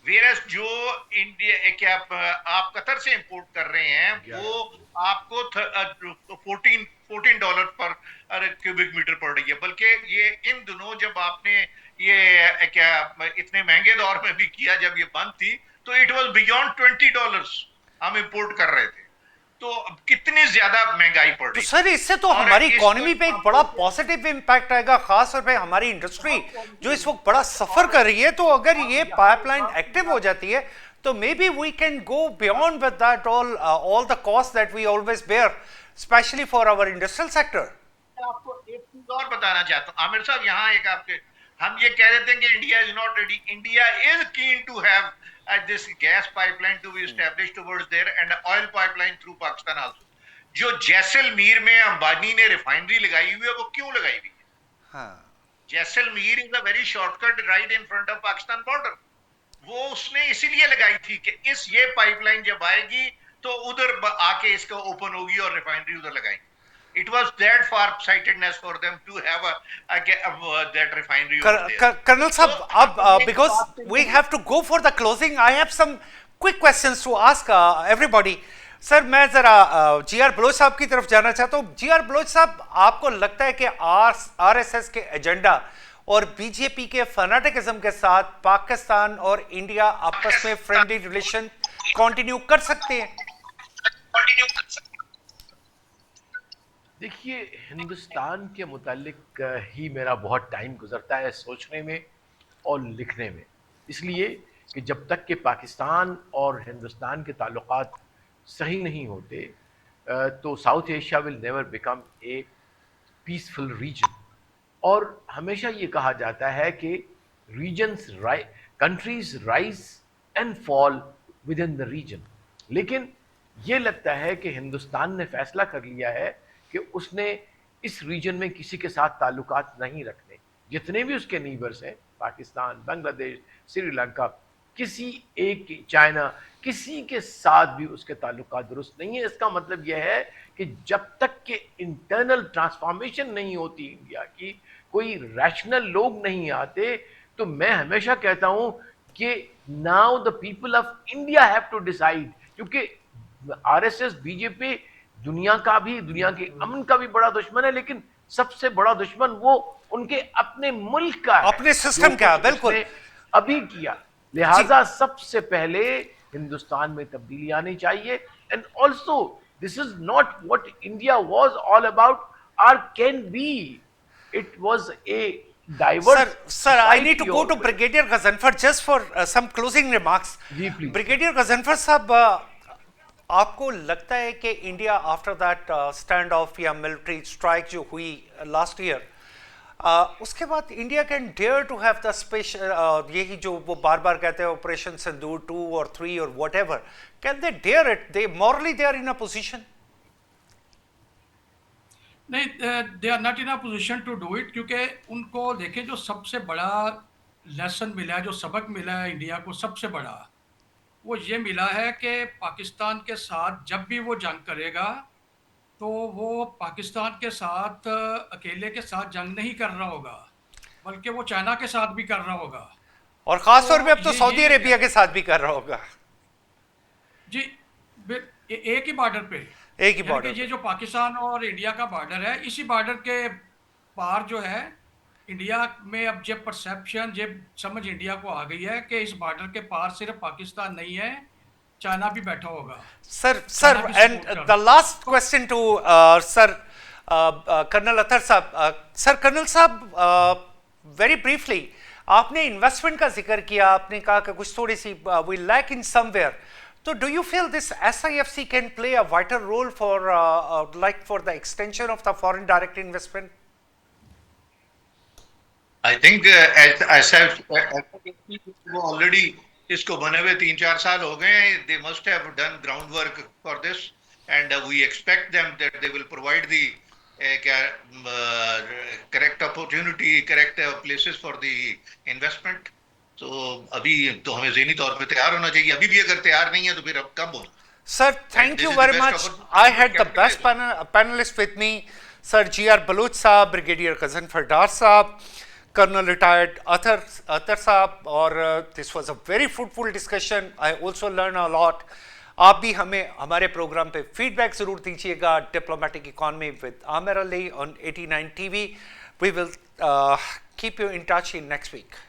वेरस जो इंडिया क्या आप कतर से इंपोर्ट कर रहे हैं वो आपको $14 पर क्यूबिक मीटर पड़ रही है। बल्कि ये इन दिनों जब आपने ये क्या इतने महंगे दौर में भी किया, जब ये बंद थी तो इट वाज बियॉन्ड $20 हम इंपोर्ट कर रहे थे। तो कितनी ज्यादा महंगाई पड़ रही है। तो सर इससे तो हमारी इकोनॉमी पे एक बड़ा पॉजिटिव इंपैक्ट आएगा, खास तौर पे हमारी इंडस्ट्री जो इस वक्त बड़ा सफर कर रही है। तो अगर ये पाइपलाइन एक्टिव हो जाती है तो may be we can go beyond with that all the cost that we always bear, specially for our industrial sector. आपको एक चीज और बताना चाहता हूँ आमिर साहब, यहाँ एक आपके हम ये कह देते हैं कि India is not ready, India is keen to have this gas pipeline to be established towards there and oil pipeline through Pakistan also. जो जैसलमेर में अंबानी ने रिफाइनरी लगाई हुई है वो क्यों लगाई हुई है? हाँ, Jaisalmer is a very shortcut right in front of Pakistan border. वो उसने इसीलिए लगाई थी कि ये पाइपलाइन जब आएगी तो उधर आके इसका ओपन होगी और रिफाइनरी उधर लगाएंगे। It was that far-sightedness for them to have that refinery over there. Colonel Sahab, because we have to go for the closing, I have some quick questions to ask everybody. Sir मैं जरा GR Bloch साहब की तरफ जाना चाहता हूँ। GR Bloch साहब, आपको लगता है कि RSS के एजेंडा और बीजेपी के फैनेटिकिज्म के साथ पाकिस्तान और इंडिया आपस में फ्रेंडली रिलेशन कंटिन्यू कर सकते हैं? دیکھیے ہندوستان کے متعلق ہی میرا بہت ٹائم گزرتا ہے سوچنے میں اور لکھنے میں، اس لیے کہ جب تک کہ پاکستان اور ہندوستان کے تعلقات صحیح نہیں ہوتے تو south Asia will never become a peaceful region. اور ہمیشہ یہ کہا جاتا ہے کہ regions countries rise and fall with in the region, لیکن یہ لگتا ہے کہ ہندوستان نے فیصلہ کر لیا ہے کہ اس نے اس ریجن میں کسی کے ساتھ تعلقات نہیں رکھنے. جتنے بھی اس کے نیبرز ہیں، پاکستان، بنگلہ دیش، سری لنکا، کسی ایک چائنا، کسی کے ساتھ بھی اس کے تعلقات درست نہیں ہیں. اس کا مطلب یہ ہے کہ جب تک کہ انٹرنل ٹرانسفارمیشن نہیں ہوتی انڈیا کی، کوئی ریشنل لوگ نہیں آتے، تو میں ہمیشہ کہتا ہوں کہ now the people of India have to decide. کیونکہ R S S, B J P دنیا کے امن کا بھی بڑا دشمن ہے، لیکن سب سے بڑا دشمن وہ ان کے اپنے ملک کا ہے، اپنے سسٹم کا. بالکل ابھی کیا. لہذا سب سے پہلے ہندوستان میں تبدیلی آنی چاہیے. And also this is not what India was all about اور can be. It was a Sir, I need to go to Brigadier Ghazanfar just for some closing remarks. جی پلیز. Brigadier Ghazanfar صاحب، آپ کو لگتا ہے کہ India after that stand off یا military strike جو ہوئی لاسٹ ایئر، اس کے بعد India can dare to have the special, یہی جو وہ بار بار کہتے ہیں آپریشن سندور 2 اور 3 اور whatever, can they dare it? They morally they are in a position? نہیں، they are not in a position to do it, کیونکہ ان کو دیکھیں جو سب سے بڑا لیسن ملا ہے، جو سبق ملا ہے انڈیا کو سب سے بڑا، وہ یہ ملا ہے کہ پاکستان کے ساتھ جب بھی وہ جنگ کرے گا تو وہ پاکستان کے ساتھ اکیلے کے ساتھ جنگ نہیں کر رہا ہوگا، بلکہ وہ چائنا کے ساتھ بھی کر رہا ہوگا. اور خاص طور پہ اب تو یہ سعودی عربیہ کے ساتھ بھی کر رہا ہوگا. جی، ایک ہی بارڈر پہ، ایک ہی یعنی بارڈر کہ پہ. یہ جو پاکستان اور انڈیا کا بارڈر ہے، اسی بارڈر کے پار جو ہے انڈیا میں اب یہ پرسیپشن، یہ سمجھ انڈیا کو آ گئی ہے کہ اس بارڈر کے پار صرف پاکستان نہیں ہے، چائنا بھی بیٹھا ہوگا. Sir, and the last question to Sir Colonel Athar صاحب. Sir Colonel صاحب، very briefly آپ نے انویسٹمنٹ کا ذکر کیا، آپ نے کہا کہ کچھ تھوڑی سی we lack in somewhere. So do you feel this SIFC can play a vital role for like for the extension of the foreign direct investment? I think ایسا وہ آلریڈی اس کو بنے ہوئے 3-4 سال ہو گئے ہیں. They must have done groundwork for this and we expect them that they will provide the correct opportunity, correct places for the investment. تو ابھی تو ہمیں ذہنی طور پہ تیار ہونا چاہیے. ابھی بھی اگر تیار نہیں ہے تو پھر اب کب ہونا. Sir, thank you very much. I had the best panelists with me. Sir G.R. Baluch Saab, Brigadier Ghazanfar Dar Saab, Colonel Retired Athar Saab, اور this was a very fruitful discussion. I also learned a lot. آپ بھی ہمیں ہمارے programme پہ feed back ضرور دیجیے گا. Diplomatic economy with Amir Ali on 89 TV. We will keep you in touch in next week.